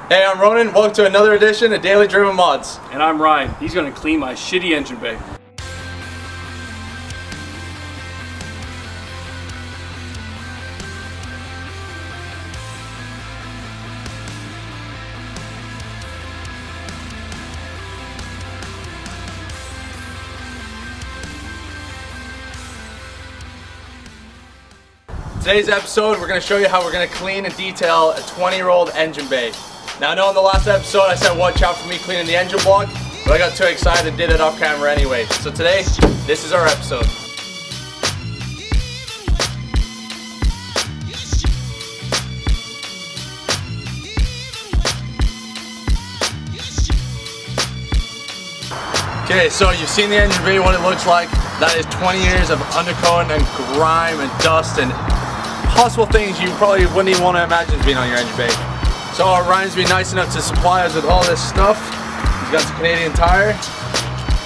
Hey, I'm Ronan. Welcome to another edition of Daily Driven Mods. And I'm Ryan. He's going to clean my shitty engine bay. Today's episode, we're going to show you how we're going to clean and detail a 20-year-old engine bay. Now I know in the last episode I said watch out for me cleaning the engine block, but I got too excited and did it off camera anyway. So today, this is our episode. Okay, so you've seen the engine bay, what it looks like. That is 20 years of undercoating and grime and dust and possible things you probably wouldn't even want to imagine being on your engine bay. So Ryan's been nice enough to supply us with all this stuff. He's got some Canadian Tire.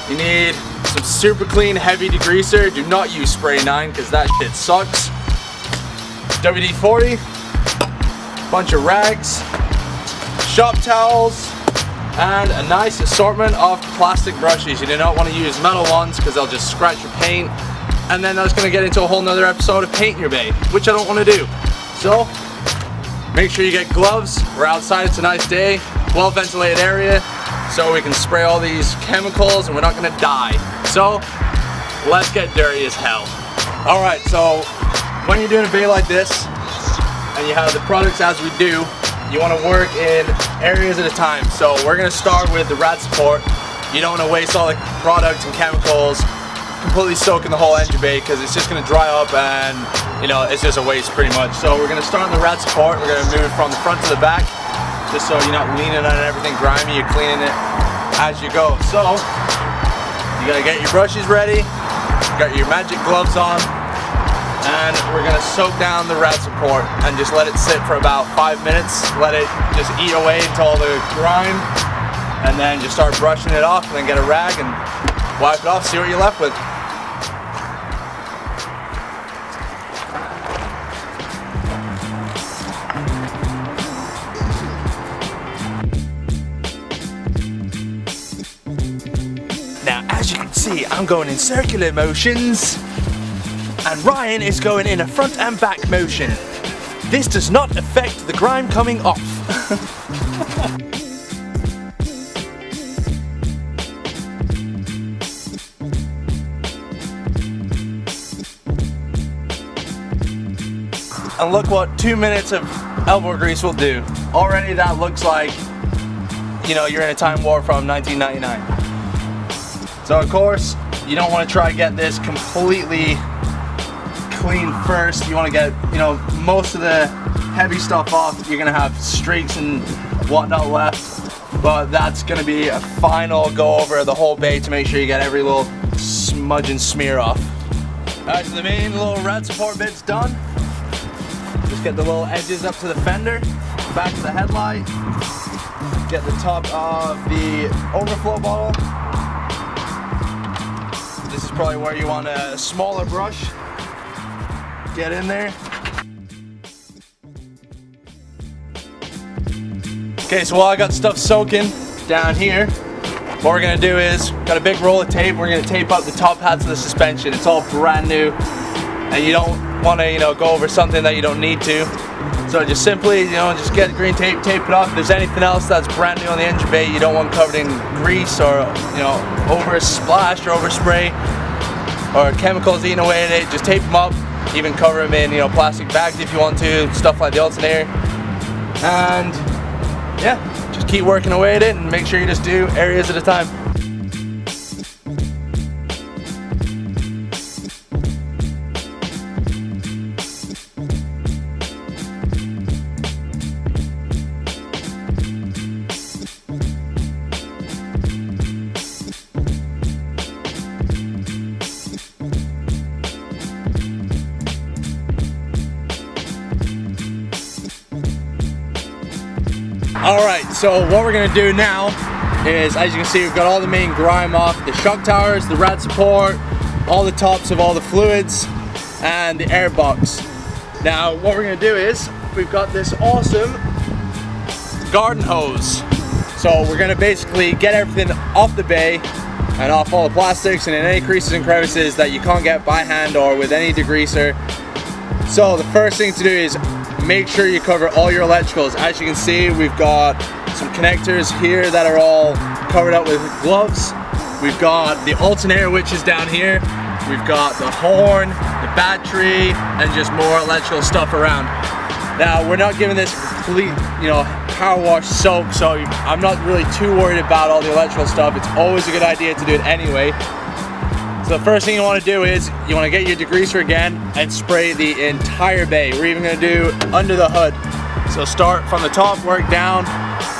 You need some super clean heavy degreaser. Do not use spray 9 because that shit sucks. WD-40, bunch of rags, shop towels, and a nice assortment of plastic brushes. You do not want to use metal ones because they'll just scratch your paint. And then that's going to get into a whole nother episode of painting your bay, which I don't want to do. So make sure you get gloves. We're outside, it's a nice day, well ventilated area, so we can spray all these chemicals and we're not going to die. So let's get dirty as hell. Alright, so when you're doing a bay like this and you have the products as we do, you want to work in areas at a time. So we're going to start with the rat support. You don't want to waste all the products and chemicals completely soaking the whole engine bay because it's just going to dry up and, you know, it's just a waste pretty much. So we're going to start on the rat support. We're going to move it from the front to the back just so you're not leaning on everything grimy, you're cleaning it as you go. So you got to get your brushes ready, you got your magic gloves on, and we're going to soak down the rat support and just let it sit for about 5 minutes. Let it just eat away until all the grime, and then just start brushing it off and then get a rag and wipe it off, see what you're left with. Now, as you can see, I'm going in circular motions, and Ryan is going in a front and back motion. This does not affect the grime coming off. And look what 2 minutes of elbow grease will do. Already that looks like, you know, you're in a time warp from 1999. So of course, you don't want to try to get this completely clean first. You want to get, you know, most of the heavy stuff off. You're going to have streaks and whatnot left. But that's going to be a final go over the whole bay to make sure you get every little smudge and smear off. Alright, so the main little rat support bit's done. Just get the little edges up to the fender, back to the headlight, get the top of the overflow bottle. This is probably where you want a smaller brush. Get in there. Okay, so while I got stuff soaking down here, what we're gonna do is, got a big roll of tape, we're gonna tape up the top hats of the suspension. It's all brand new, and you don't want to, you know, go over something that you don't need to. So just simply, you know, just get green tape, tape it off. If there's anything else that's brand new on the engine bay you don't want covered in grease or, you know, over splashed or overspray or chemicals eating away at it, just tape them up. Even cover them in, you know, plastic bags if you want to, stuff like the alternator. And yeah, just keep working away at it and make sure you just do areas at a time. Alright, so what we're going to do now is, as you can see, we've got all the main grime off, the shock towers, the rat support, all the tops of all the fluids, and the air box. Now what we're going to do is, we've got this awesome garden hose. So we're gonna basically get everything off the bay and off all the plastics and in any creases and crevices that you can't get by hand or with any degreaser. So the first thing to do is make sure you cover all your electricals. As you can see, we've got some connectors here that are all covered up with gloves. We've got the alternator, which is down here. We've got the horn, the battery, and just more electrical stuff around. Now, we're not giving this complete, power wash soak, so I'm not really too worried about all the electrical stuff. It's always a good idea to do it anyway. So the first thing you want to do is you want to get your degreaser again and spray the entire bay. We're even going to do under the hood. So start from the top, work down,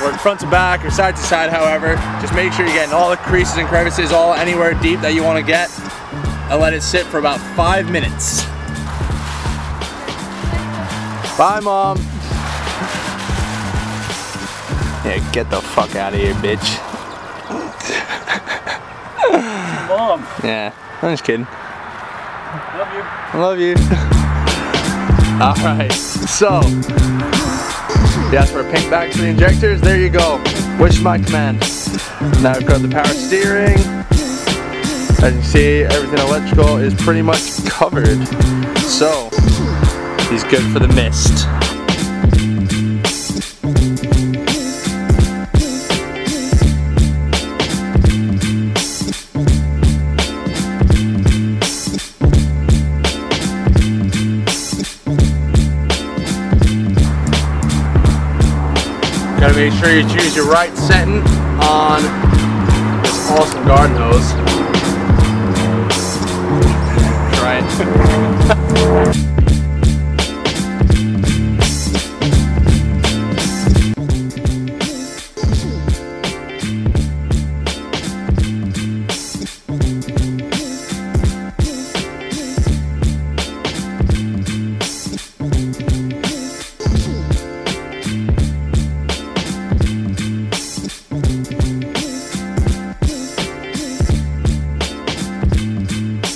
work front to back or side to side, however. Just make sure you're getting all the creases and crevices, all anywhere deep that you want to get, and let it sit for about 5 minutes. Bye, Mom. Yeah, get the fuck out of here, bitch. Mom. Yeah, I'm just kidding. Love you. I love you. Alright, so you asked for a pink back for the injectors, there you go. Which is my command. Now we've got the power steering. As you can see, everything electrical is pretty much covered. So he's good for the mist. Gotta make sure you choose your right setting on this awesome garden hose. Try it.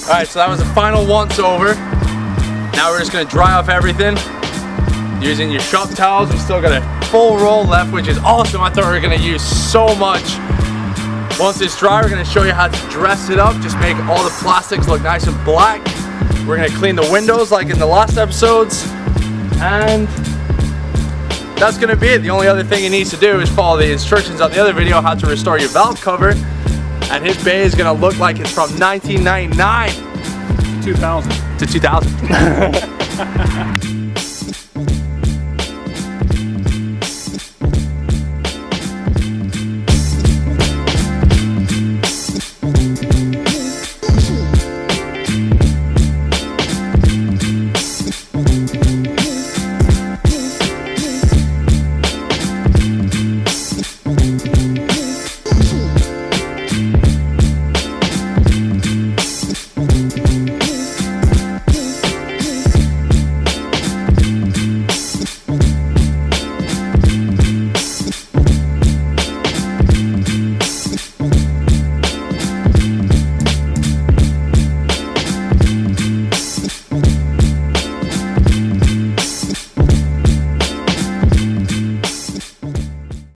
Alright, so that was the final once over. Now we're just going to dry off everything using your shop towels. We still got a full roll left, which is awesome. I thought we were going to use so much. Once it's dry, we're going to show you how to dress it up. Just make all the plastics look nice and black. We're going to clean the windows like in the last episodes. And that's going to be it. The only other thing he needs to do is follow the instructions on the other video how to restore your valve cover. And his bay is gonna look like it's from 1999 2000 to 2000.